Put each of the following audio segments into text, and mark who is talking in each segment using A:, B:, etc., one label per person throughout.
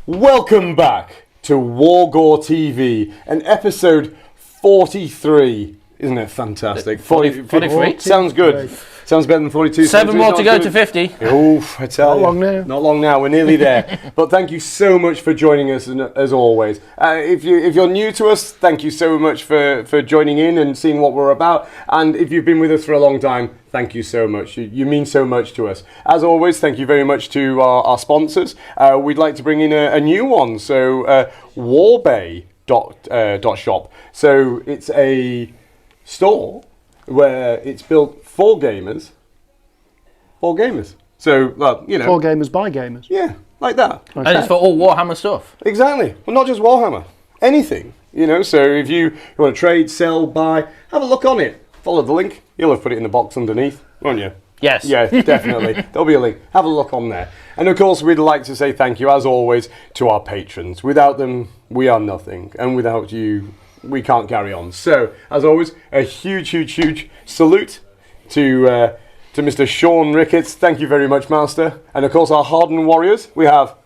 A: Welcome back to WGTV and episode 43. Isn't it fantastic?
B: 43?
A: Sounds good. Sounds better than 42.
B: 7 more to go to 50.
A: Oof, I tell you.
C: Not long now.
A: Not long now. We're nearly there. But thank you so much for joining us, as always. If you're new to us, thank you so much for joining in and seeing what we're about. And if you've been with us for a long time, thank you so much. You mean so much to us. As always, thank you very much to our sponsors. We'd like to bring in a new one. So Warbay.shop. So it's a store where it's built for gamers. So, well, you know.
C: For gamers by gamers.
A: Yeah, like that.
C: Okay.
B: And it's for all Warhammer stuff.
A: Exactly. Well, not just Warhammer. Anything. You know, so if you want to trade, sell, buy, have a look on it. Follow the link. You'll have put it in the box underneath, won't you?
B: Yes.
A: Yeah, definitely. There'll be a link. Have a look on there. And of course, we'd like to say thank you, as always, to our patrons. Without them, we are nothing. And without you, we can't carry on. So, as always, a huge salute to Mr. Sean Ricketts. Thank you very much, Master. And of course, our hardened warriors. We have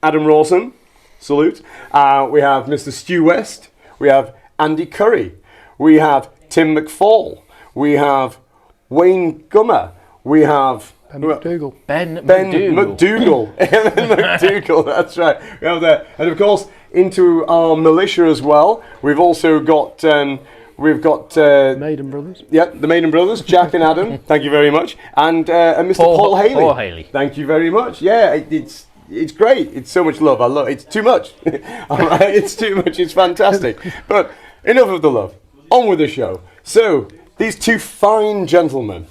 A: Adam Rawson. Salute. We have Mr. Stu West. We have Andy Curry. We have Tim McFall. We have Wayne Gummer. We have
C: Ben McDougall.
B: Ben
A: McDougall. McDougall, that's right. We have that. And of course, into our militia as well, we've also got
C: Maiden Brothers.
A: the Maiden Brothers, Jack and Adam. Thank you very much. And Mr. Paul Haley.
B: Paul Haley.
A: Thank you very much. Yeah, it's great. It's so much love. I love it. It's too much. It's too much. It's fantastic. But enough of the love. On with the show. So, these two fine gentlemen,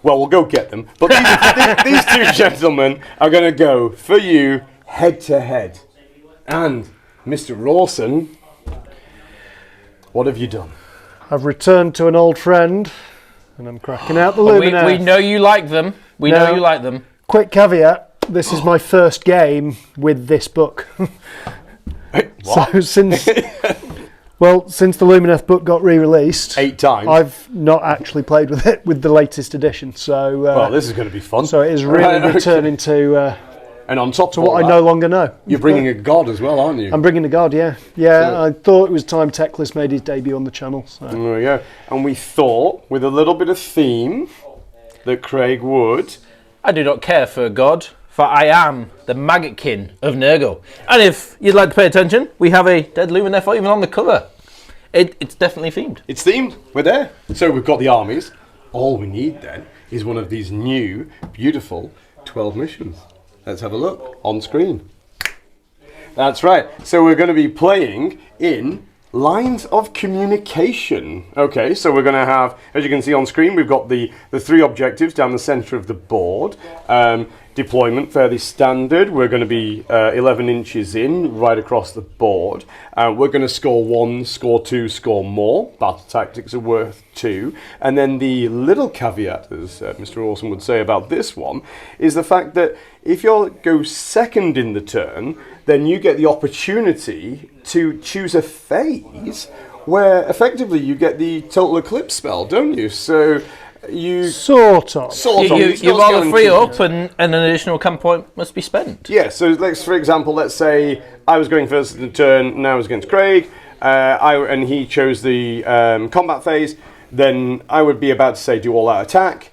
A: well, we'll go get them, but these two gentlemen are going to go for you head to head. And, Mr. Rawson, what have you done?
C: I've returned to an old friend, and I'm cracking out the Lumineth.
B: We know you like them. We know you like them.
C: Quick caveat, this is my first game with this book.
A: What?
C: So since the Lumineth book got re-released,
A: 8 times.
C: I've not actually played with it with the latest edition. So
A: Well, this is going to be fun.
C: So it is really returning to
A: and on top of
C: what I
A: that,
C: no longer know.
A: you're bringing a god as well, aren't you?
C: I'm bringing the God, yeah. Yeah,
A: So-
C: I thought it was time Techless made his debut on the channel. So.
A: There we go. And we thought, with a little bit of theme, that Craig would...
B: I do not care for God, for I am the Maggotkin of Nurgle. And if you'd like to pay attention, we have a dead Lumineth even on the cover. It's definitely themed.
A: It's themed. We're there. So we've got the armies. All we need then is one of these new, beautiful 12 missions. Let's have a look on screen. That's right. So we're going to be playing in lines of communication. Okay, so we're going to have, as you can see on screen, we've got the 3 objectives down the centre of the board. Deployment, fairly standard. We're going to be 11 inches in, right across the board. We're going to score 1, score 2, score more. Battle tactics are worth 2. And then the little caveat, as Mr. Orson would say about this one, is the fact that if you go second in the turn, then you get the opportunity to choose a phase where effectively you get the total eclipse spell, don't you? So you
C: Sort of.
B: You roll a 3 up and an additional camp point must be spent.
A: Yeah, so for example, let's say I was going first in the turn, and I was against Craig, and he chose the combat phase, then I would be about to say do all out attack.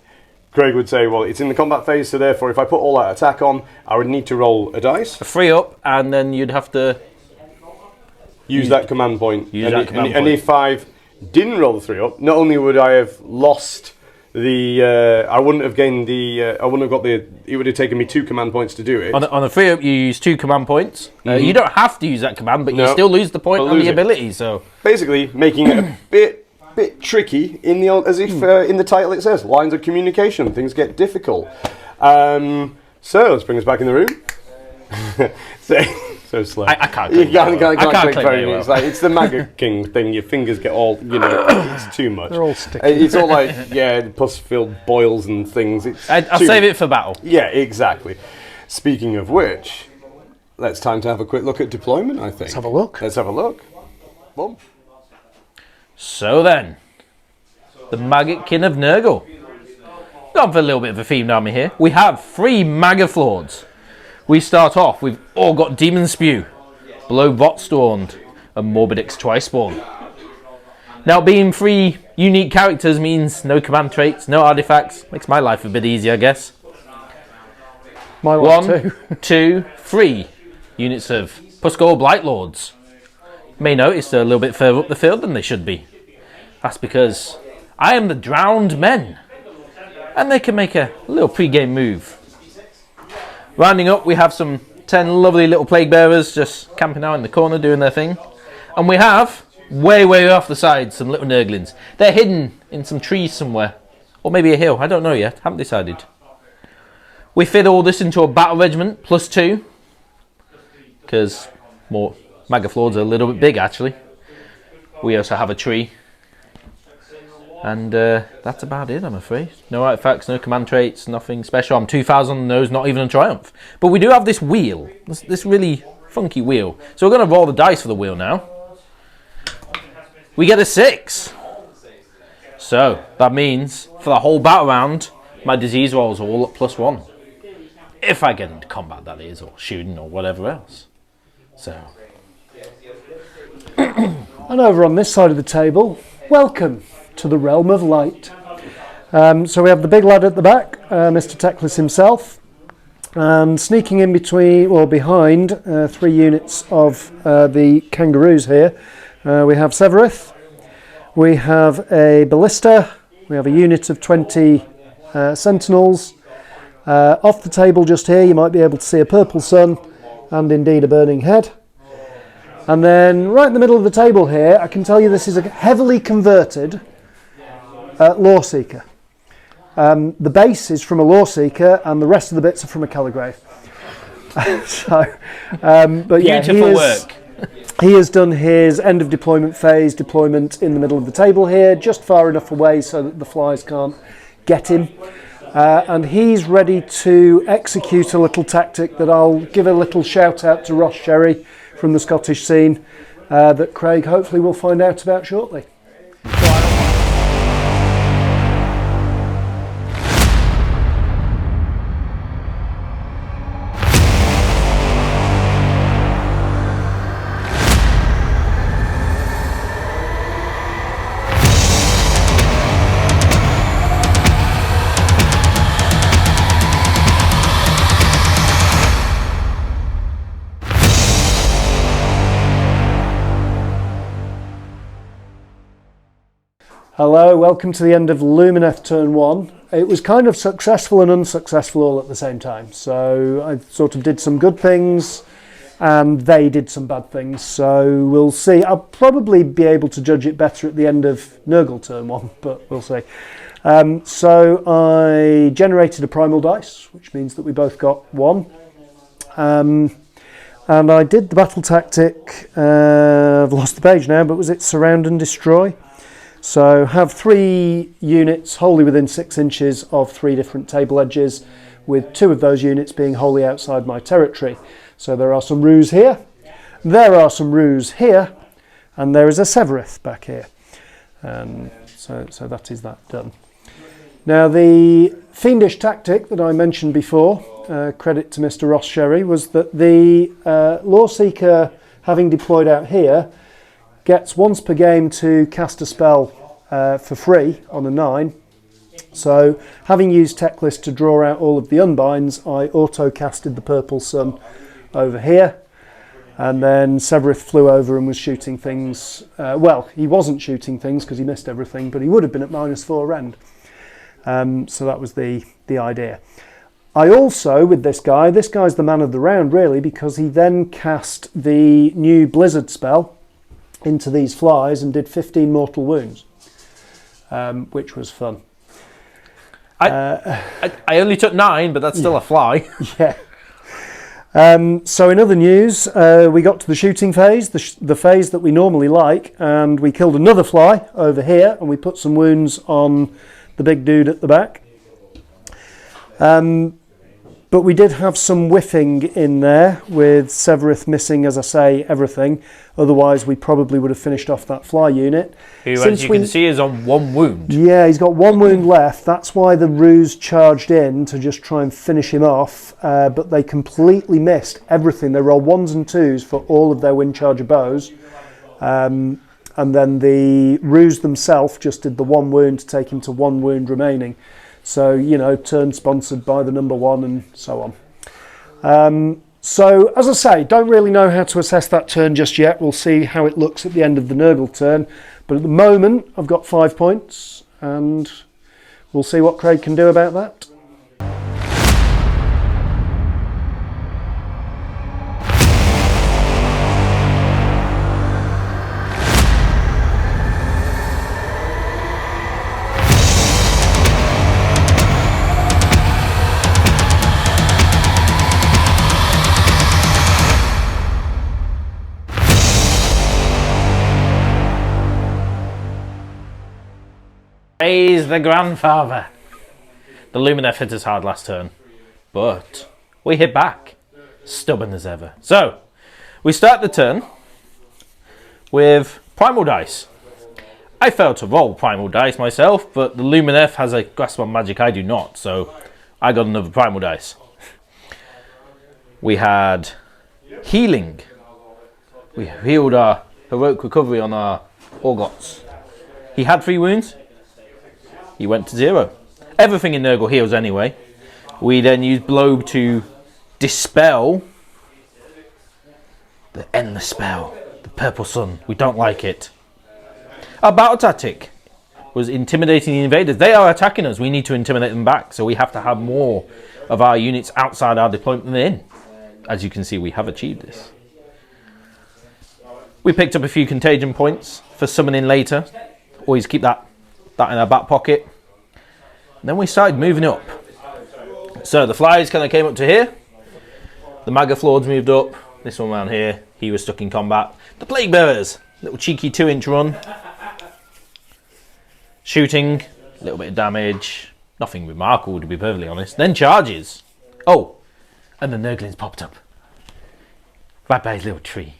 A: Craig would say, well, it's in the combat phase, so therefore if I put all out attack on, I would need to roll a dice.
B: A 3 up, and then you'd have to
A: use that command point.
B: And
A: if I didn't roll the 3 up, not only would I have lost I wouldn't have gained I wouldn't have got it would have taken me 2 command points to do it.
B: On a 3 up, you use 2 command points. You don't have to use that command, but you still lose the point on the ability. So
A: basically, making it a bit tricky in the as if in the title it says lines of communication. Things get difficult. So let's bring us back in the room. So slow.
B: I can't.
A: You can't click very
B: well.
A: much. It's the Maggotkin thing. Your fingers get all, it's too much.
C: They're all sticky.
A: It's all like, pus-filled boils and things.
B: I'll save it for battle.
A: Yeah, exactly. Speaking of which, it's time to have a quick look at deployment, I think.
C: Let's have a look.
A: Let's have a look. Boom.
B: So then, the Maggotkin of Nurgle. Gone for a little bit of a themed army here. We have 3 Maggotkin. We start off with all got Demon Spew, below Votstormed, and Morbidix Twispawn. Now, being 3 unique characters means no command traits, no artifacts. Makes my life a bit easier, I guess.
C: My life
B: 1,
C: too.
B: 2, 3 units of Pusgoyle Blightlords. You may notice they're a little bit further up the field than they should be. That's because I am the Drowned Men, and they can make a little pre-game move. Rounding up, we have some 10 lovely little Plague Bearers just camping out in the corner doing their thing. And we have, way off the side, some little Nurglings. They're hidden in some trees somewhere. Or maybe a hill, I don't know yet, haven't decided. We fit all this into a battle regiment, +2. Because more Maggotkin are a little bit big, actually. We also have a tree. And that's about it, I'm afraid. No artifacts, no command traits, nothing special. I'm 2,000 on the nose, not even a triumph. But we do have this wheel, this really funky wheel. So we're going to roll the dice for the wheel now. We get a 6. So that means for the whole battle round, my disease rolls are all at +1. If I get into combat, that is, or shooting, or whatever else. So.
C: And over on this side of the table, welcome to the realm of light. So we have the big lad at the back, Mr. Teclis himself, and sneaking in between, or behind, 3 units of the kangaroos here. We have Severith, we have a ballista, we have a unit of 20 sentinels. Off the table just here, you might be able to see a purple sun, and indeed a burning head. And then right in the middle of the table here, I can tell you this is a heavily converted Lore Seeker. The base is from a Lore Seeker, and the rest of the bits are from a Caligrave. But yeah,
B: beautiful work.
C: He has done his end of deployment phase deployment in the middle of the table here, just far enough away so that the flies can't get him. And he's ready to execute a little tactic that I'll give a little shout out to Ross Sherry from the Scottish scene that Craig hopefully will find out about shortly. Hello, welcome to the end of Lumineth turn 1. It was kind of successful and unsuccessful all at the same time. So I sort of did some good things and they did some bad things. So we'll see. I'll probably be able to judge it better at the end of Nurgle turn 1, but we'll see. So I generated a primal dice, which means that we both got 1. And I did the battle tactic. I've lost the page now, but was it surround and destroy? So have 3 units wholly within 6 inches of 3 different table edges, with 2 of those units being wholly outside my territory. So there are some roos here, there are some roos here, and there is a Severith back here. So that is that done. Now the fiendish tactic that I mentioned before, credit to Mr. Ross Sherry, was that the Lore Seeker, having deployed out here, gets once per game to cast a spell for free on a 9. So having used Teclis to draw out all of the unbinds, I auto-casted the purple sun over here, and then Severith flew over and was shooting things. Well, he wasn't shooting things because he missed everything, but he would have been at -4 rend. So that was the idea. I also, with this guy's the man of the round really, because he then cast the new Blizzard spell into these flies and did 15 mortal wounds, which was fun.
B: I only took 9, but that's still a fly.
C: Yeah. So in other news, we got to the shooting phase, the phase that we normally like, and we killed another fly over here, and we put some wounds on the big dude at the back. But we did have some whiffing in there with Severith missing, as I say, everything. Otherwise, we probably would have finished off that fly unit.
B: Who, as you can see, is on 1 wound.
C: Yeah, he's got 1 wound left. That's why the Ruse charged in to just try and finish him off. But they completely missed everything. They rolled 1s and 2s for all of their wind charger bows. And then the Ruse themselves just did the 1 wound to take him to 1 wound remaining. So, you know, turn sponsored by the number 1 and so on. So, as I say, don't really know how to assess that turn just yet. We'll see how it looks at the end of the Nurgle turn. But at the moment, I've got 5 points, and we'll see what Craig can do about that.
B: Praise the grandfather. The Lumineth hit us hard last turn, but we hit back, stubborn as ever. So, we start the turn with Primal Dice. I failed to roll Primal Dice myself, but the Lumineth has a grasp on magic, I do not, so I got another Primal Dice. We had healing. We healed our heroic recovery on our Orgots. He had 3 wounds. He went to 0. Everything in Nurgle heals anyway. We then used Blobe to dispel the endless spell, the purple sun. We don't like it. Our battle tactic was intimidating the invaders. They are attacking us. We need to intimidate them back. So we have to have more of our units outside our deployment than in. As you can see, we have achieved this. We picked up a few contagion points for summoning later. Always keep that in our back pocket. And then we started moving up. So the flyers kind of came up to here. The Maggotkin moved up. This one around here, he was stuck in combat. The Plague Bearers, little cheeky 2-inch run. Shooting, a little bit of damage. Nothing remarkable, to be perfectly honest. Then charges. Oh, and the Nurglings popped up. Right by his little tree.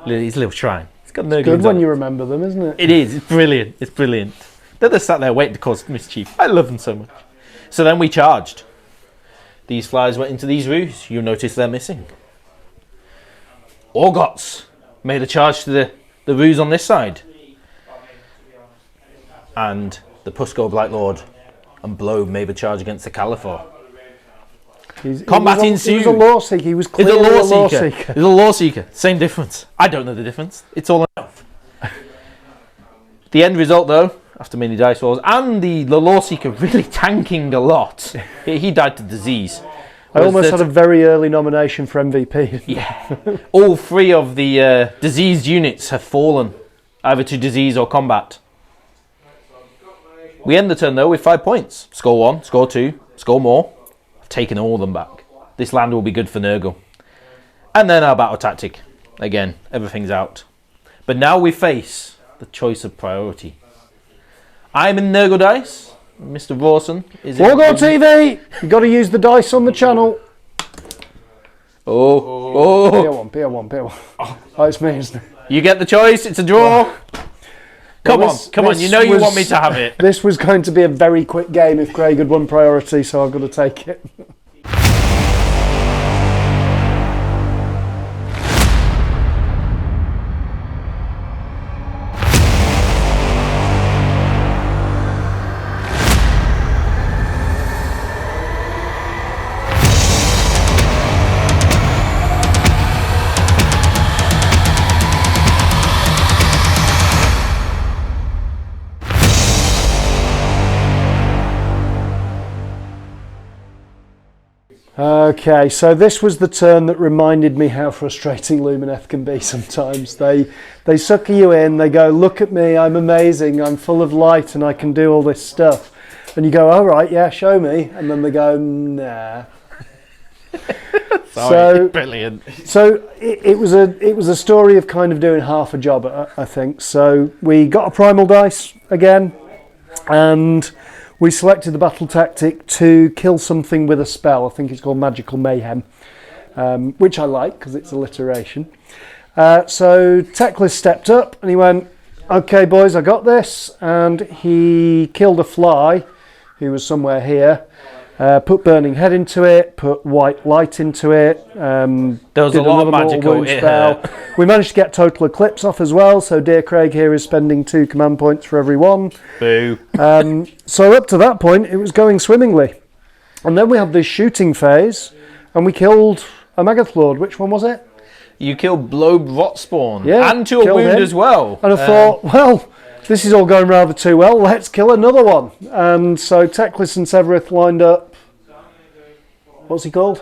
B: His little shrine. It's got Nurglings
C: Good when
B: on
C: you remember them, isn't it?
B: It is. It's brilliant. It's brilliant. They're just sat there waiting to cause mischief. I love them so much. So then we charged. These flyers went into these roofs. You'll notice they're missing. Orgots made a charge to the ruse on this side. And the Pusko Blight Lord and Blobe made a charge against the Caliphor. Combat ensued.
C: He was a law seeker. He was clearly a law seeker.
B: He's a law seeker. Same difference. I don't know the difference. It's all enough. The end result, though, after many dice rolls, and the law seeker really tanking a lot, he died to disease.
C: I almost had a very early nomination for MVP.
B: Yeah. All 3 of the diseased units have fallen, either to disease or combat. We end the turn, though, with 5 points. Score 1, score 2, score more. I've taken all of them back. This land will be good for Nurgle. And then our battle tactic. Again, everything's out. But now we face the choice of priority. I'm in Nurgle Dice. Mr. Rawson is in
C: WGTV! You've got to use the dice on the channel.
B: Oh.
C: Pier one. Oh, it's me, isn't it?
B: You get the choice. It's a draw. Come on. You know you want me to have it.
C: This was going to be a very quick game if Craig had won priority, so I've got to take it. Okay, so this was the turn that reminded me how frustrating Lumineth can be sometimes. They sucker you in, they go, look at me, I'm amazing, I'm full of light and I can do all this stuff. And you go, all right, yeah, show me. And then they go, nah.
B: Sorry, brilliant.
C: So it was a story of kind of doing half a job, I think. So we got a primal dice again, and we selected the battle tactic to kill something with a spell. I think it's called Magical Mayhem, which I like because it's alliteration. So Teclis stepped up and he went, "Okay, boys, I got this." And he killed a fly who was somewhere here. Put Burning Head into it, put White Light into it.
B: There was a lot of magical.
C: We managed to get Total Eclipse off as well, so Dear Craig here is spending 2 command points for every one.
B: Boo.
C: So up to that point, it was going swimmingly. And then we had this shooting phase, and we killed a Maggotkin. Which one was it?
B: You killed Blobe Rotspawn,
C: Yeah,
B: and to a
C: killed
B: wound
C: him.
B: as well.
C: And I thought, well, this is all going rather too well, let's kill another one. And so Teclis and Severith lined up. What's he called?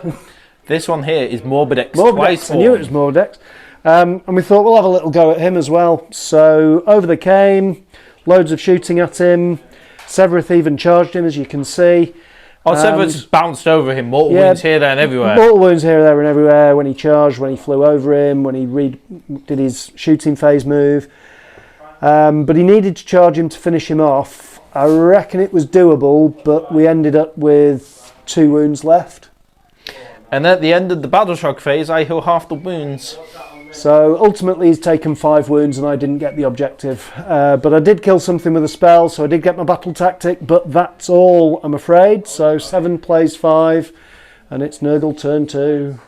B: This one here is Morbidex
C: Morbidex.
B: twice.
C: I knew it was Morbidex. And we thought we'll have a little go at him as well. So over they came, loads of shooting at him. Severith even charged him, as you can see.
B: Oh, Severus bounced over him, mortal wounds here, there and everywhere.
C: Mortal wounds here, there and everywhere when he charged, when he flew over him, when he did his shooting phase move. But he needed to charge him to finish him off. I reckon it was doable, but we ended up with 2 wounds left.
B: And at the end of the battle shock phase, I heal half the wounds.
C: So ultimately he's taken 5 wounds and I didn't get the objective. But I did kill something with a spell, so I did get my battle tactic, but that's all, I'm afraid. So 7 plays 5, and it's Nurgle turn 2.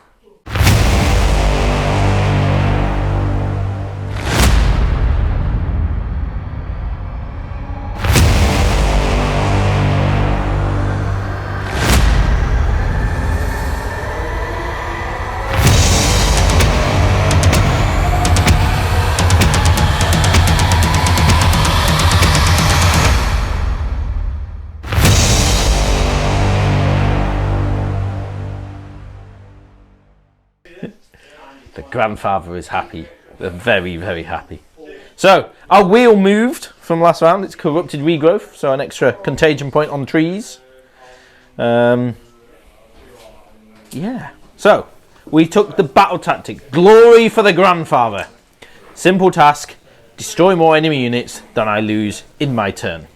B: The grandfather is happy. They're very, very happy. So, our wheel moved from last round. It's corrupted regrowth, so an extra contagion point on trees. Yeah. So, we took the battle tactic. Glory for the grandfather. Simple task. Destroy more enemy units than I lose in my turn.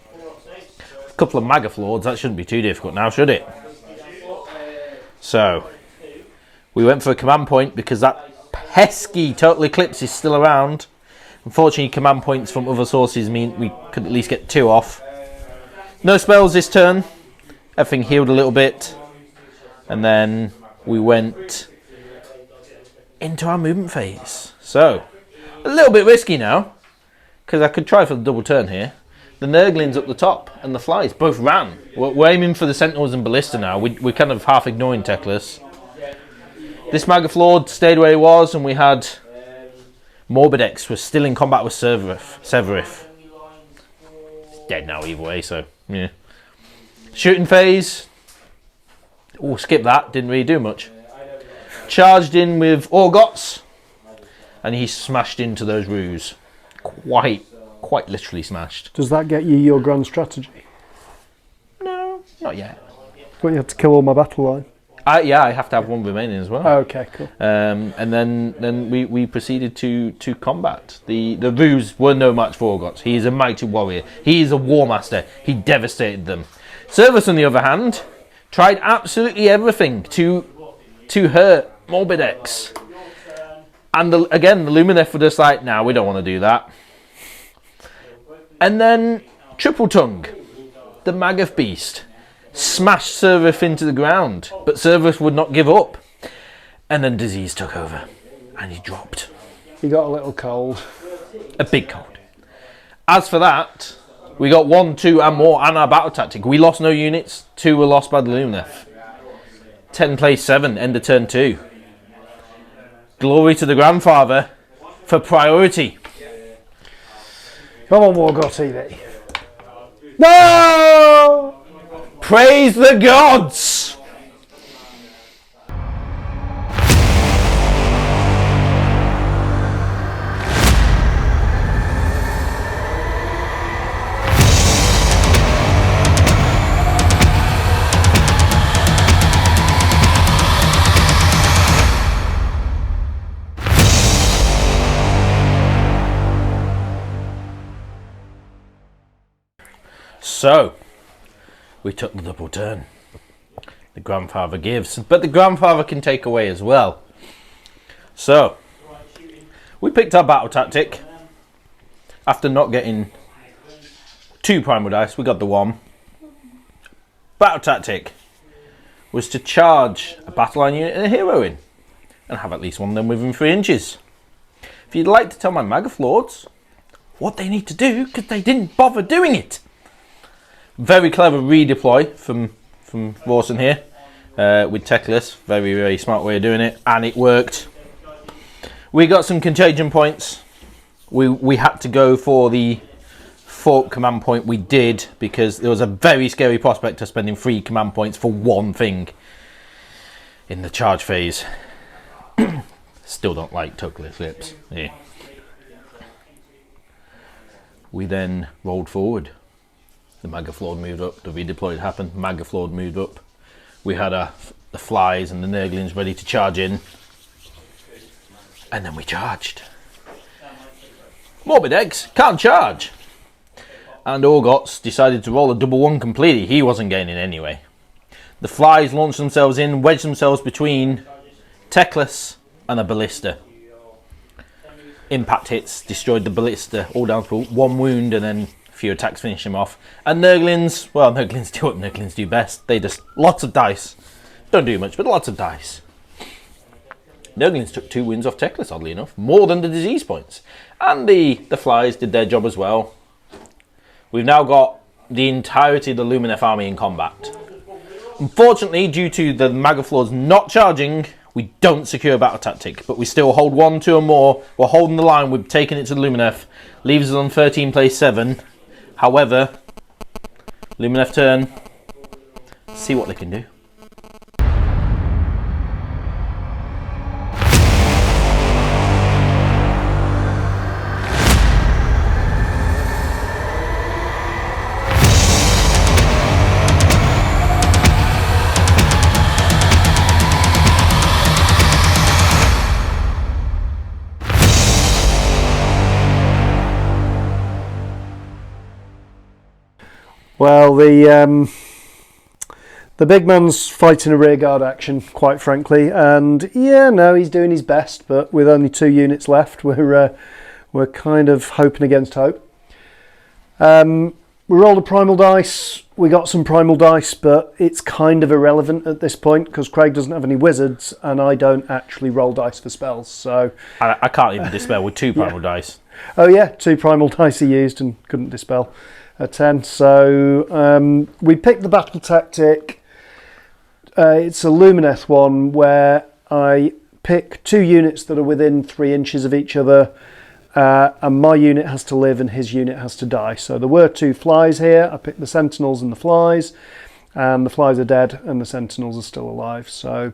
B: A couple of Maggotkin, that shouldn't be too difficult now, should it? So, we went for a command point because that pesky Total Eclipse is still around. Unfortunately, command points from other sources mean we could at least get 2 off. No spells this turn. Everything healed a little bit. And then we went into our movement phase. So, a little bit risky now, because I could try for the double turn here. The Nurglings up the top and the Flies both ran. We're aiming for the Sentinels and Ballista now. We're kind of half ignoring Teclis. This Maggotkin stayed where he was, and we had Morbidex was still in combat with Severith. He's dead now either way, so yeah. Shooting phase. Oh, skip that. Didn't really do much. Charged in with Orgots, and he smashed into those roos. Quite literally smashed.
C: Does that get you your grand strategy?
B: No, not yet.
C: But you have to kill all my battle line.
B: Yeah, I have to have 1 remaining as well.
C: Oh, okay, cool.
B: And then we proceeded to combat. The roos were no match for Orgots. He is a mighty warrior. He is a war master. He devastated them. Servus, on the other hand, tried absolutely everything to hurt Morbidex. And again, the Lumineth were just like, nah, we don't want to do that. And then Triple Tongue, the Magath Beast, smashed Servus into the ground, but Servus would not give up. And then disease took over, and he dropped.
C: He got a little cold.
B: A big cold. As for that, we got 1, 2 and more and our battle tactic. We lost no units, 2 were lost by the Lumineth. 10 plays 7, end of turn 2. Glory to the grandfather for priority.
C: Come on, Wargot TV. No!
B: Praise the gods! So, we took the double turn. The grandfather gives, but the grandfather can take away as well. So, we picked our battle tactic. After not getting 2 primal dice, we got the 1. Battle tactic was to charge a battle line unit and a hero in, and have at least one of them within 3 inches. If you'd like to tell my Maggotkin what they need to do, because they didn't bother doing it. Very clever redeploy from Rawson here with Techless. Very, very smart way of doing it, and it worked. We got some contagion points. We had to go for the 4th command point. We did, because there was a very scary prospect of spending 3 command points for one thing in the charge phase. Still don't like Techless lips. Yeah. We then rolled forward. The Maggotkin moved up, the redeploy happened, Maggotkin moved up. We had the flies and the Nurglings ready to charge in. And then we charged. Morbid Eggs can't charge. And Orgots decided to roll a double 1 completely. He wasn't gaining anyway. The flies launched themselves in, wedged themselves between Techless and a ballista. Impact hits, destroyed the ballista, all down for 1 wound, and then a few attacks finish him off. And Nurglings, well, Nurglings do what Nurglings do best. They just, lots of dice. Don't do much, but lots of dice. Nurglings took 2 wins off Techless, oddly enough, more than the disease points. And the flies did their job as well. We've now got the entirety of the Lumineth army in combat. Unfortunately, due to the Maggotkin not charging, we don't secure a battle tactic, but we still hold 1, 2 or more. We're holding the line, we've taken it to the Lumineth, leaves us on 13 place 7. However, Lumineth turn, see what they can do.
C: Well, the big man's fighting a rearguard action, quite frankly, and yeah, no, he's doing his best, but with only 2 units left, we're kind of hoping against hope. We rolled a primal dice. We got some primal dice, but it's kind of irrelevant at this point because Craig doesn't have any wizards, and I don't actually roll dice for spells. So
B: I can't even dispel with 2 primal dice.
C: Oh yeah, 2 primal dice he used and couldn't dispel a 10. So we picked the battle tactic. It's a Lumineth one where I pick 2 units that are within 3 inches of each other, and my unit has to live and his unit has to die. So there were 2 flies here. I picked the sentinels and the flies, and the flies are dead and the sentinels are still alive. So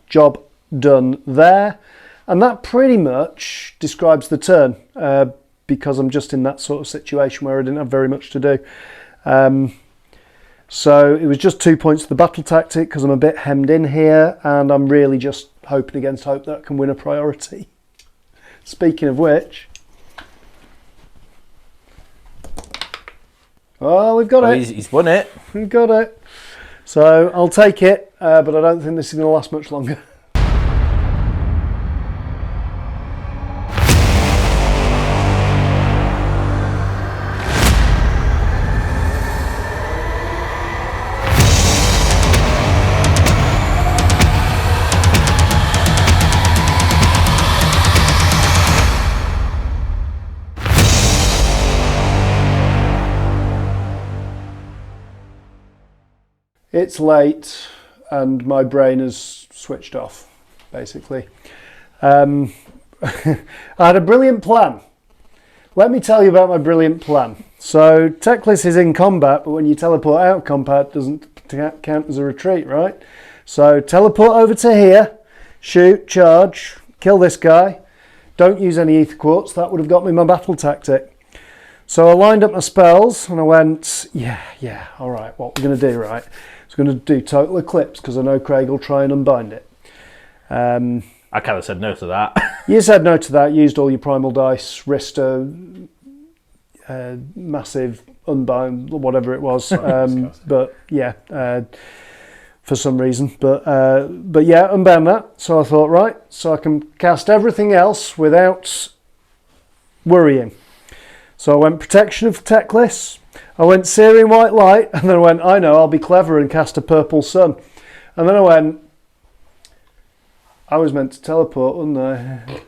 C: job done there. And that pretty much describes the turn, because I'm just in that sort of situation where I didn't have very much to do. So it was just 2 points to the battle tactic because I'm a bit hemmed in here, and I'm really just hoping against hope that I can win a priority. Speaking of which... Oh, we've got it.
B: He's won it.
C: We've got it. So I'll take it, but I don't think this is going to last much longer. It's late and my brain has switched off, basically. I had a brilliant plan. Let me tell you about my brilliant plan. So Techless is in combat, but when you teleport out of combat, it doesn't count as a retreat, right? So teleport over to here, shoot, charge, kill this guy. Don't use any ether quartz, that would have got me my battle tactic. So I lined up my spells and I went, yeah, all right, what we're going to do, right? I was going to do Total Eclipse because I know Craig will try and unbind it.
B: I kind of said no to that.
C: You said no to that, used all your primal dice, risked a massive unbound, whatever it was. But yeah, for some reason. But yeah, unbound that. So I thought, right, so I can cast everything else without worrying. So I went Protection of Techless, I went Searing White Light, and then I went, I know, I'll be clever and cast a Purple Sun. And then I went, I was meant to teleport, wasn't I?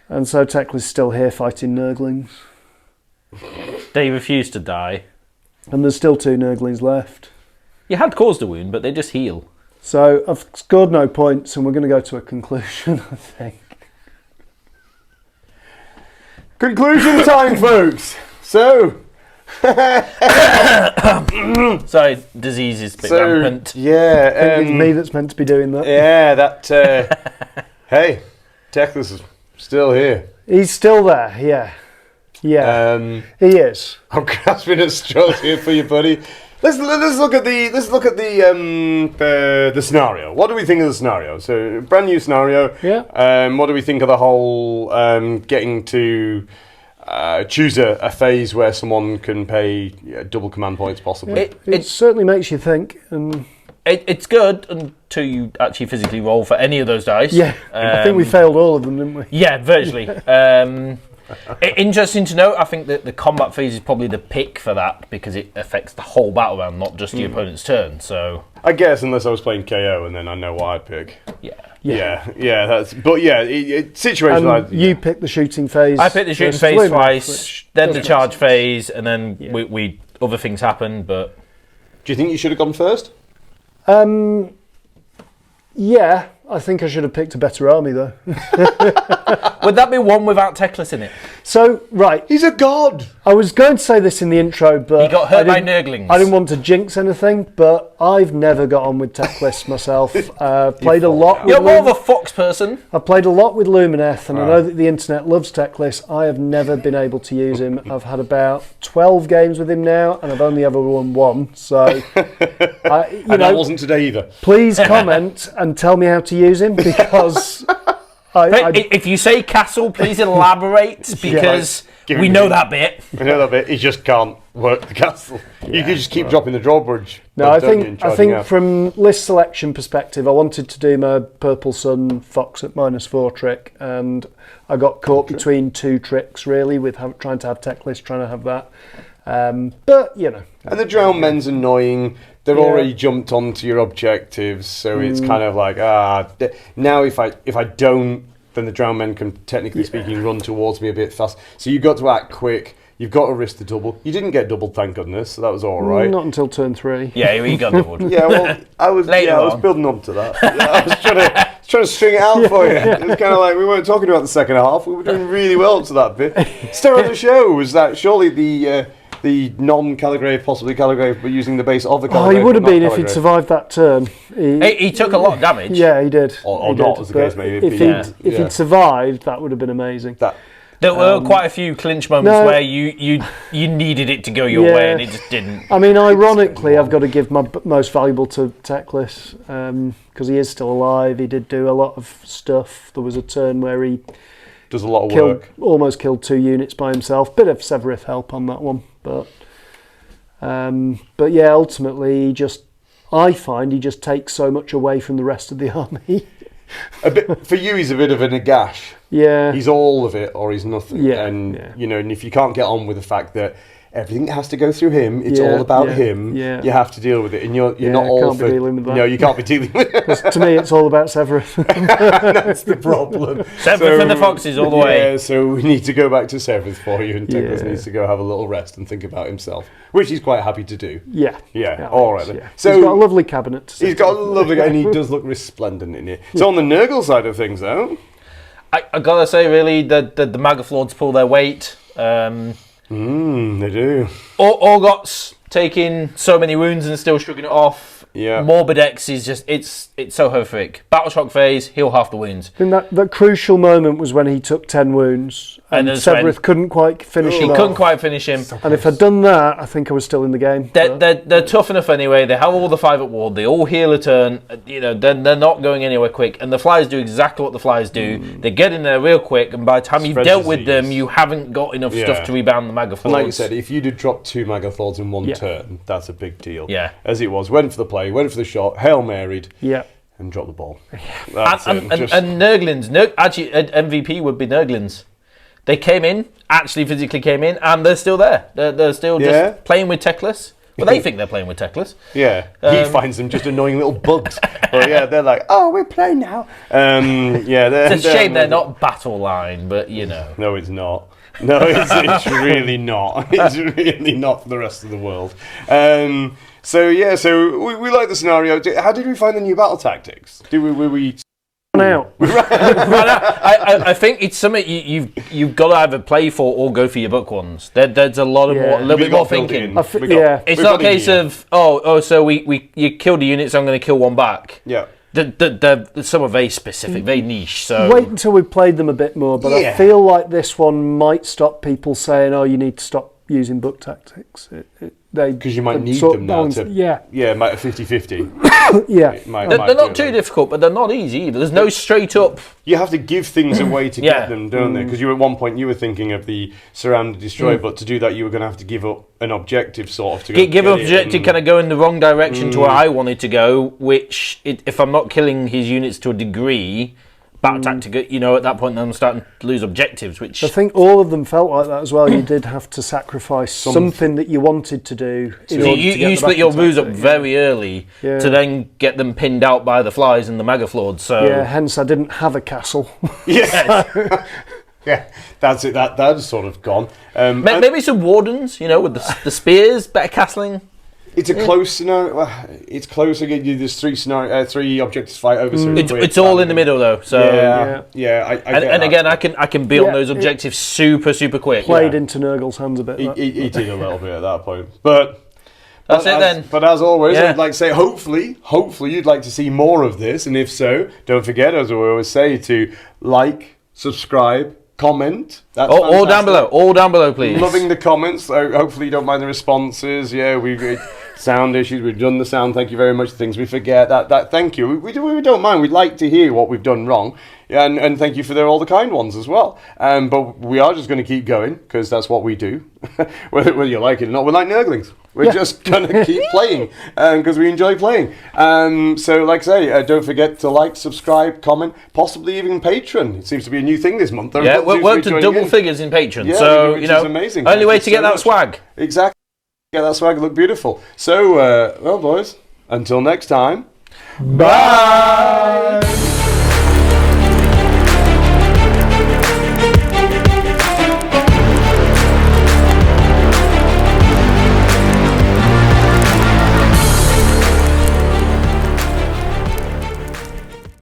C: And so Techless is still here fighting Nurglings.
B: They refuse to die.
C: And there's still 2 Nurglings left.
B: You had caused a wound, but they just heal.
C: So I've scored no points, and we're going to go to a conclusion, I think.
A: Conclusion time, folks. So,
B: sorry, disease is a bit rampant.
A: Yeah,
C: I think it's me that's meant to be doing that.
A: Yeah, that. Hey, Techless is still here.
C: He's still there. Yeah, he is.
A: I'm grasping at straws here for you, buddy. Let's look at the scenario. What do we think of the scenario? So, brand new scenario.
C: Yeah.
A: What do we think of the whole getting to choose a phase where someone can pay double command points, possibly?
C: It certainly makes you think. And
B: it's good until you actually physically roll for any of those dice.
C: yeah, I think we failed all of them, didn't we?
B: Yeah, virtually. Interesting to note, I think that the combat phase is probably the pick for that because it affects the whole battle round, not just the opponent's turn. So
A: I guess unless I was playing KO and then I know what I'd pick.
B: Yeah.
A: That's. But yeah, situation.
C: And you picked the shooting phase.
B: I picked the shooting
C: versus
B: phase
C: Lumineth,
B: twice, then the
C: doesn't
B: charge
C: make sense.
B: phase, and then we other things happened. But
A: Do you think you should have gone first?
C: Yeah, I think I should have picked a better army though.
B: would that be one without Techless in it?
C: So right,
A: He's a god.
C: I was going to say this in the intro, but
B: He got hurt by Nurglings.
C: I didn't want to jinx anything, but I've never got on with Techless myself. Played a lot.
B: You're
C: With
B: more of a fox person.
C: I've played a lot with Lumineth, and I know that the internet loves Techless. I have never been able to use him. I've had about 12 games with him now, and I've only ever won 1. So,
A: That wasn't today either.
C: please comment and tell me how to use him because
B: If you say castle, please elaborate because
A: Give
B: we
A: him
B: know
A: a-
B: that bit.
A: I know that bit. He just can't work the castle. You could just keep dropping the drawbridge.
C: No, I think from list selection perspective, I wanted to do my Purple Sun Fox at -4 trick, and I got caught between 2 tricks really with trying to have Techless, trying to have that. But you know,
A: And the drowned men's annoying. They're already jumped onto your objectives, so it's kind of like now if I don't, then the drowned men can technically speaking run towards me a bit fast. So you've got to act quick. You've got to risk the double. You didn't get doubled, thank goodness. So that was all right.
C: not until turn 3.
B: Yeah, we got doubled.
A: Yeah, well, I was building up to that. I was trying to string it out for you. It was kind of like we weren't talking about the second half. We were doing really well up to that bit. Star of the show was that surely the non-Calligrave, possibly Calligrave, but using the base of the Calligrave.
C: Oh, he would have
A: but not
C: been if he'd
A: Calligrave.
C: survived that turn.
B: He took a lot of damage.
C: Yeah, he did.
A: Or
C: He
A: not,
C: did.
A: as the
C: But
A: case may be.
C: If he'd survived, that would have been amazing.
B: There were quite a few clinch moments where you needed it to go your way and it just didn't.
C: I mean, ironically, I've got to give my most valuable to Techless because he is still alive. He did do a lot of stuff. There was a turn where he
A: Does a lot of work.
C: almost killed 2 units by himself. Bit of Severith help on that one, but yeah, ultimately, I find he just takes so much away from the rest of the army.
A: A bit for you. He's a bit of a Nagash.
C: Yeah,
A: He's all of it or he's nothing.
C: Yeah,
A: And
C: yeah.
A: you know, and if you can't get on with the fact that everything has to go through him, it's
C: Yeah,
A: all about
C: yeah,
A: him.
C: yeah.
A: You have to deal with it, and you're
C: Yeah,
A: not all
C: can't be
A: for
C: dealing with that.
A: No, you can't be dealing with it.
C: 'Cause to me, it's all about Severith.
A: That's the problem.
B: Severith and the Foxes all the way.
A: Yeah, so we need to go back to Severith for you, and Techless
C: Yeah.
A: needs to go have a little rest and think about himself, which he's quite happy to do.
C: Yeah,
A: Yeah, all right then.
C: Yeah.
A: So
C: he's got a lovely cabinet. To
A: he's
C: sit
A: got a
C: in.
A: lovely, and he does look resplendent in it. So on the Nurgle side of things, though,
B: I gotta say, really, the Maggotkin pull their weight.
A: they do.
B: Orgots taking so many wounds and still shrugging it off.
A: Yeah.
B: Morbidex is just it's so horrific. Battle shock phase, heal half the wounds.
C: I think that crucial moment was when he took 10 wounds And
B: that's when
C: Severith couldn't quite finish
B: he
C: him
B: couldn't
C: off.
B: quite finish him.
C: And if I'd done that, I think I was still in the game.
B: They're tough enough anyway. They have all the 5 at ward. They all heal a turn. You know, they're not going anywhere quick. And the flies do exactly what the flies do. They get in there real quick, and by the time you've
A: Spread
B: dealt with
A: disease.
B: them, you haven't got enough stuff to rebound the Maggotkin.
A: And like you said, if you did drop 2 Maggotkin in one turn, that's a big deal.
B: Yeah.
A: As it was, went for the play, went for the shot, Hail Married,
C: Yeah.
A: and dropped the ball. That's
B: and
A: it. Just-
B: Nurglings, actually, MVP would be Nurglings. They came in, actually physically came in, and they're still there. They're still just playing with Techless. Well, they think they're playing with Techless.
A: Yeah, he finds them just annoying little bugs. But yeah, they're like, oh, we're playing now.
B: It's a shame they're not battle line, but you know.
A: No, it's not. No, it's really not. It's really not for the rest of the world. So we like the scenario. How did we find the new battle tactics? Were we
C: Out.
B: I think it's something you've got to either play for or go for your book ones. There's a lot of more, a little bit more thinking. It's not a case of so you killed a unit, so I'm going to kill one back.
A: Yeah.
B: Some are very specific, very niche. So
C: Wait until we've played them a bit more, but I feel like this one might stop people saying, "Oh, you need to stop using book tactics."
A: Because you might need them now to...
C: Yeah,
A: might 50-50.
C: yeah.
B: They're not too difficult, but they're not easy either. There's no straight up...
A: You have to give things away to get them, don't they? Because at one point you were thinking of the surround and destroy, but to do that you were going to have to give up an objective sort of. To
B: give an objective, kind of go in the wrong direction to where I wanted to go, which, if I'm not killing his units to a degree... Battle tactic, at that point I'm starting to lose objectives, which...
C: I think all of them felt like that as well. You did have to sacrifice something that you wanted to do.
B: You split your moves up very early to then get them pinned out by the flies and the Maggotkin. So
C: yeah, hence I didn't have a castle.
A: Yeah, yeah, that's it. That's sort of gone.
B: Maybe some wardens, with the spears, better castling.
A: It's a close scenario. Well, it's close again. There's 3 objectives fight over.
B: It's all in the middle though. So
A: and
B: again, I can be on those objectives super quick.
C: Played into Nurgle's hands a bit.
A: He did a little bit at that point, but
B: that's it then.
A: But as always, I'd like to say, hopefully you'd like to see more of this, and if so, don't forget, as we always say, to like, subscribe, comment. That's
B: all down below, please.
A: Loving the comments. Hopefully you don't mind the responses. Yeah, we've sound issues. We've done the sound. Thank you very much. Things we forget. That thank you. We don't mind. We'd like to hear what we've done wrong, and thank you for all the kind ones as well. But we are just going to keep going because that's what we do, whether you like it or not. We're like Nurglings. We're just going to keep playing because we enjoy playing. So, like I say, don't forget to like, subscribe, comment, possibly even Patreon. It seems to be a new thing this month.
B: We're to double figures in Patreon.
A: Yeah,
B: so,
A: which is amazing.
B: Only way to get that swag.
A: Exactly. Get that swag look beautiful. So, well, boys, until next time.
C: Bye.